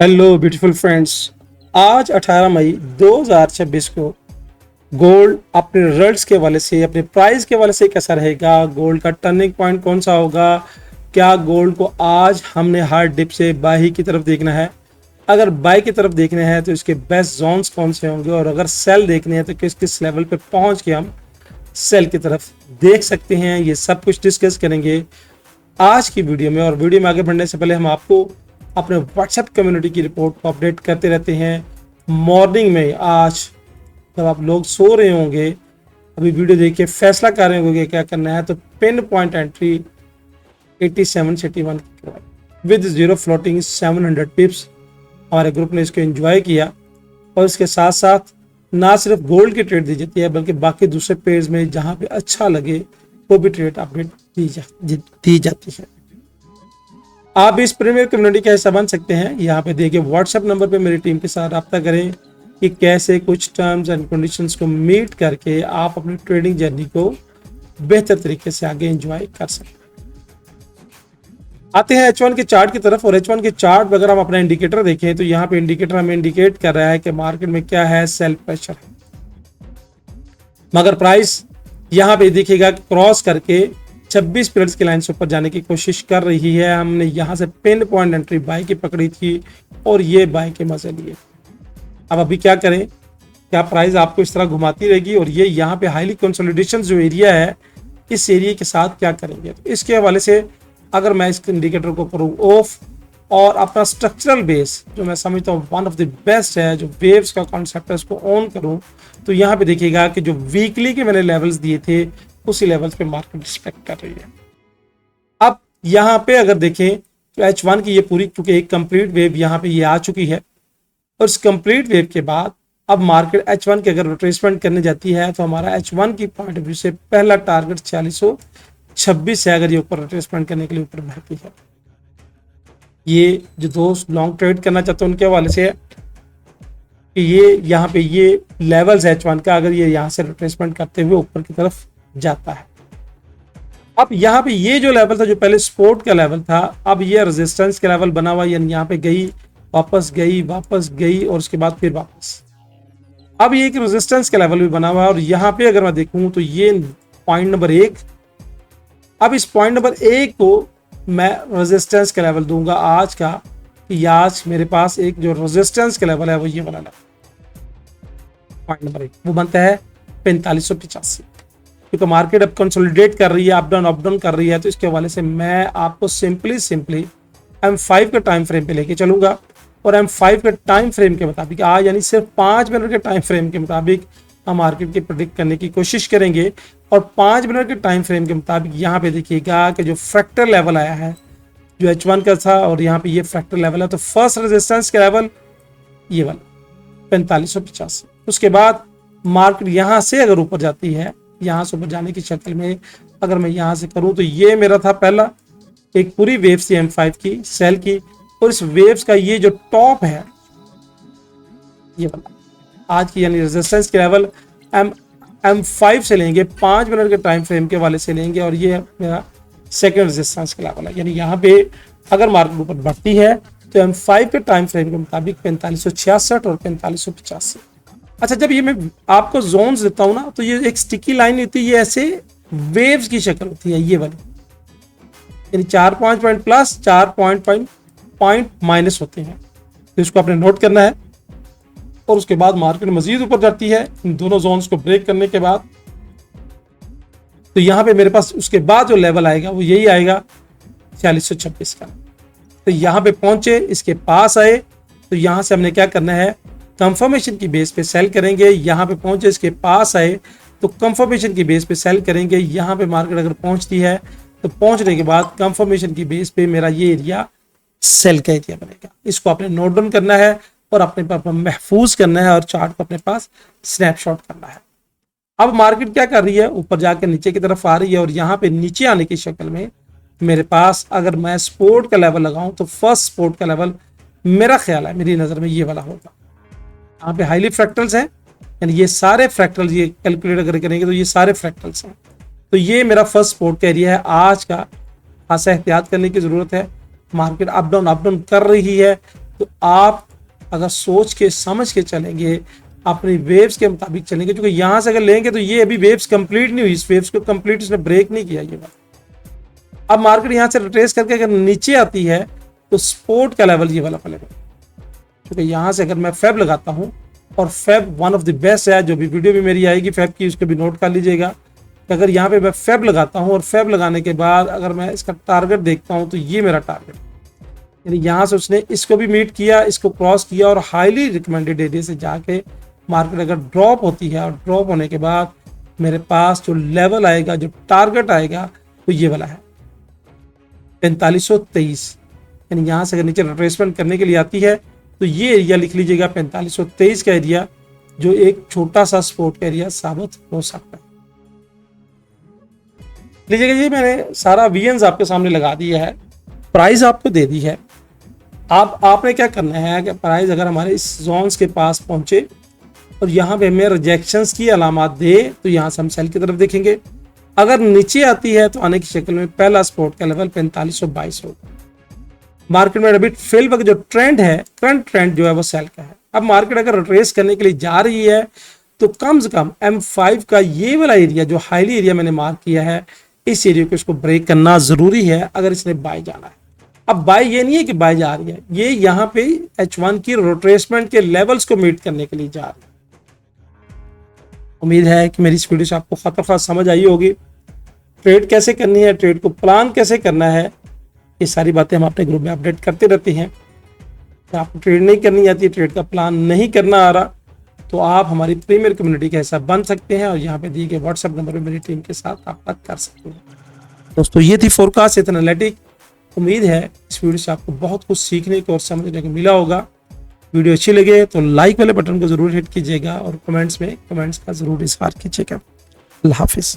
Hello beautiful friends. आज 18 मई 2026 को gold अपने रिजल्ट्स के वाले से, अपने प्राइस के वाले से कैसा रहेगा, गोल्ड का टर्निंग पॉइंट कौन सा होगा, क्या गोल्ड को आज हमने हार्ड डिप से बाई की तरफ देखना है, अगर बाई की तरफ देखने हैं तो इसके बेस्ट जोन्स कौन से होंगे, और अगर सेल देखने हैं तो किस किस लेवल पे पहुंच के हम सेल की तरफ देख सकते हैं, ये सब कुछ डिस्कस करेंगे आज की वीडियो में। और वीडियो में आगे बढ़ने से पहले हम आपको अपने व्हाट्सएप कम्युनिटी की रिपोर्ट को अपडेट करते रहते हैं मॉर्निंग में। आज जब आप लोग सो रहे होंगे, अभी वीडियो देख के फैसला कर रहे होंगे क्या करना है, तो पिन पॉइंट एंट्री 87 से 81 विद जीरो फ्लोटिंग 700 पिप्स, हमारे ग्रुप ने इसको एंजॉय किया। और इसके साथ साथ ना सिर्फ गोल्ड की ट्रेड दी जाती है, बल्कि बाकी दूसरे पेज में जहाँ पे अच्छा लगे वो भी ट्रेड अपडेट दी जाती है। आप भी इस प्रीमियर कम्युनिटी का हिस्सा बन सकते हैं। यहाँ पे देखिए व्हाट्सएप नंबर पे मेरी टीम के साथ रब्ता करें कि कैसे कुछ टर्म्स एंड कंडीशंस को मीट करके आप अपनी ट्रेडिंग जर्नी को बेहतर तरीके से आगे एंजॉय कर सकते हैं। आते हैं H1 के चार्ट की तरफ। और H1 के चार्ट में अगर हम अपना इंडिकेटर देखें तो यहाँ पे इंडिकेटर हमें इंडिकेट कर रहा है कि मार्केट में क्या है, सेल प्रेशर है, मगर प्राइस यहाँ पे देखिएगा क्रॉस करके 26 पीरियड्स की लाइन से ऊपर जाने की कोशिश कर रही है। हमने यहाँ से पिन पॉइंट एंट्री बाई की पकड़ी थी और ये बाई के मजे लिए। अब अभी क्या करें, क्या प्राइस आपको इस तरह घुमाती रहेगी, और ये यहाँ पे हाईली कंसोलिडेशन जो एरिया है, इस एरिया के साथ क्या करेंगे। तो इसके हवाले से अगर मैं इस इंडिकेटर को करूँ ऑफ और अपना स्ट्रक्चरल बेस जो मैं समझता हूँ वन ऑफ द बेस्ट है, जो वेव्स का कॉन्सेप्ट है, उसको ऑन करूँ तो यहाँ पे देखिएगा कि जो वीकली के मैंने लेवल्स दिए थे उसी लेवल्स पे मार्केट रिस्पेक्ट कर रही है। अब यहाँ पे अगर देखें तो H1 की ये पूरी, क्योंकि एक कंप्लीट वेव यहाँ पे ये आ चुकी है, और इस कंप्लीट वेव के बाद अब मार्केट H1 की अगर रिट्रेसमेंट करने जाती है तो हमारा H1 की पॉइंट ऑफ व्यू से पहला टारगेट 4626 है। अगर ये ऊपर रिट्रेसमेंट करने के लिए ऊपर बढ़ती है, ये जो दोस्त लॉन्ग ट्रेड करना चाहते हैं उनके हवाले से कि ये यहाँ पे ये लेवल्स H1 का, अगर ये यहाँ से रिट्रेसमेंट करते हुए ऊपर की तरफ जाता है। अब यहाँ पे ये जो लेवल था, जो पहले सपोर्ट का लेवल था, अब ये रेजिस्टेंस का लेवल बना हुआ, यानी यहाँ पे गई वापस गई और उसके बाद फिर वापस। अब ये एक रेजिस्टेंस का लेवल भी बना हुआ है, और यहाँ पे अगर मैं देखूं तो ये पॉइंट नंबर 1। अब इस पॉइंट नंबर 1 को मैं रेजिस्टेंस का लेवल दूंगा आज का, कि आज मेरे पास एक जो रेजिस्टेंस का लेवल है वो ये वाला लेवल, पॉइंट नंबर 1 वो बनता है 4585। क्योंकि मार्केट अब कंसोलिडेट कर रही है, अप डाउन कर रही है, तो इसके हवाले से मैं आपको सिंपली M5 के टाइम फ्रेम पे लेके चलूंगा। और M5 के टाइम फ्रेम के मुताबिक आज, यानी सिर्फ 5 मिनट के टाइम फ्रेम के मुताबिक हम मार्केट की प्रेडिक्ट करने की कोशिश करेंगे। और 5 मिनट के टाइम फ्रेम के मुताबिक यहाँ पे देखिएगा कि जो फ्रैक्टर लेवल आया है जो H1 का था, और यहाँ पे ये फ्रैक्टर लेवल है, तो फर्स्ट रेजिस्टेंस का लेवल ये वाला 4585। उसके बाद मार्केट यहाँ से अगर ऊपर जाती है, यहाँ से ऊपर जाने की शक्ल में अगर मैं यहाँ से करूँ तो ये मेरा था पहला एक पूरी वेव थी M5 की सेल की, और इस वेव्स का ये जो टॉप है ये वाला आज की, यानी रेजिस्टेंस के लेवल M5 से लेंगे, 5 मिनट के टाइम फ्रेम के वाले से लेंगे, और ये मेरा सेकेंड रेजिस्टेंस का लेवल है। यानी यहाँ पे अगर मार्केट ऊपर बढ़ती है तो M5 के टाइम फ्रेम के मुताबिक 4566 और 4585। अच्छा, जब ये मैं आपको जोन्स देता हूं ना, तो ये एक स्टिकी लाइन होती है, ये ऐसे वेव्स की शक्ल होती है ये वाली, यानी 4 पॉइंट प्लस 4 पॉइंट माइनस होते हैं, तो इसको आपने नोट करना है। और उसके बाद मार्केट मजीद ऊपर जाती है इन दोनों जोन्स को ब्रेक करने के बाद, तो यहाँ पे मेरे पास उसके बाद जो लेवल आएगा वो यही आएगा 4626 का। तो यहाँ पे पहुंचे, इसके पास आए, तो यहाँ से हमने क्या करना है, कंफर्मेशन की बेस पे सेल करेंगे। यहाँ पे पहुंचे, इसके पास आए तो कंफर्मेशन की बेस पे सेल करेंगे। यहाँ पे मार्केट अगर पहुंचती है तो पहुंचने के बाद कंफर्मेशन की बेस पे मेरा ये एरिया सेल का एरिया बनेगा। इसको आपने नोट डाउन करना है और अपने पास महफूज करना है, और चार्ट को अपने पास स्नैपशॉट करना है। अब मार्केट क्या कर रही है, ऊपर जाकर नीचे की तरफ आ रही है, और यहाँ पे नीचे आने की शक्ल में मेरे पास अगर मैं सपोर्ट का लेवल लगाऊं तो फर्स्ट सपोर्ट का लेवल मेरा ख्याल है, मेरी नजर में ये वाला होगा। यहाँ पे हाईली फ्रैक्टल्स हैं, यानी ये सारे फ्रैक्टल्स, ये कैलकुलेट अगर करेंगे तो ये सारे फ्रैक्टल्स हैं, तो ये मेरा फर्स्ट सपोर्ट का एरिया है। आज का खासा एहतियात करने की जरूरत है। मार्केट अप डाउन कर रही है, तो आप अगर सोच के समझ के चलेंगे, अपनी वेव्स के मुताबिक चलेंगे, क्योंकि यहाँ से अगर लेंगे तो ये अभी वेव्स कंप्लीट नहीं हुई, इस वेव्स को कंप्लीट इसने ब्रेक नहीं किया ये बात। अब मार्केट यहाँ से रिट्रेस करके अगर नीचे आती है तो सपोर्ट का लेवल ये वाला पड़ेगा, क्योंकि यहाँ से अगर मैं फेब लगाता हूँ, और Feb one of the best है, जो भी वीडियो भी मेरी आएगी फेब की उसको भी नोट कर लीजिएगा। अगर यहाँ पे मैं फेब लगाता हूँ और फेब लगाने के बाद अगर मैं इसका टारगेट देखता हूँ तो ये मेरा टारगेट, यानी यहाँ से उसने इसको भी मीट किया, इसको क्रॉस किया, और हाईली रिकमेंडेड एरिया से जाके मार्केट अगर ड्रॉप होती है, और ड्रॉप होने के बाद मेरे पास जो लेवल आएगा, जो टारगेट आएगा, वो ये वाला है 4523। यानी यहाँ से अगर नीचे रिट्रेसमेंट करने के लिए आती है तो ये एरिया लिख लीजिएगा 4523 का एरिया, जो एक छोटा सा सपोर्ट का एरिया साबित हो सकता है। लीजिएगा जी, मैंने सारा वीएंस आपके सामने लगा दिया है, प्राइस आपको दे दी है। आपने क्या करना है कि प्राइस अगर हमारे इस जोन्स के पास पहुंचे और यहाँ पे हमें रिजेक्शंस की अलामत दे तो यहाँ से हम सेल की तरफ देखेंगे। अगर नीचे आती है तो आने की शक्ल में पहला सपोर्ट का लेवल 4522 होगा। मार्केट में अभी फिल वक्त जो ट्रेंड है, करंट ट्रेंड जो है वो सेल का है। अब मार्केट अगर रिट्रेस करने के लिए जा रही है तो कम से कम M5 का ये वाला एरिया, जो हाईली एरिया मैंने मार्क किया है, इस एरिया को इसको ब्रेक करना जरूरी है अगर इसने बाय जाना है। अब बाय ये नहीं है कि बाय जा रही है, ये यहाँ पे H1 की रिट्रेसमेंट के लेवल्स को मीट करने के लिए जा रही है। उम्मीद है कि मेरी इस वीडियो से आपको खतरनाक समझ आई होगी। ट्रेड कैसे करनी है, ट्रेड को प्लान कैसे करना है, ये सारी बातें हम अपने ग्रुप में अपडेट करते रहते हैं। तो आपको ट्रेड नहीं करनी आती, ट्रेड का प्लान नहीं करना आ रहा, तो आप हमारी प्रीमियर कम्युनिटी का हिस्सा बन सकते हैं और यहाँ पे दिए गए व्हाट्सएप नंबर पर मेरी टीम के साथ आप बात कर सकते हैं। दोस्तों, ये थी फोरकास्ट विद एनालिटिक। उम्मीद है इस वीडियो से आपको बहुत कुछ सीखने को और समझने को मिला होगा। वीडियो अच्छी लगे तो लाइक वाले बटन को जरूर हिट कीजिएगा और कमेंट्स में कमेंट्स का जरूर इजहार कीजिएगा। अल्लाह हाफिज।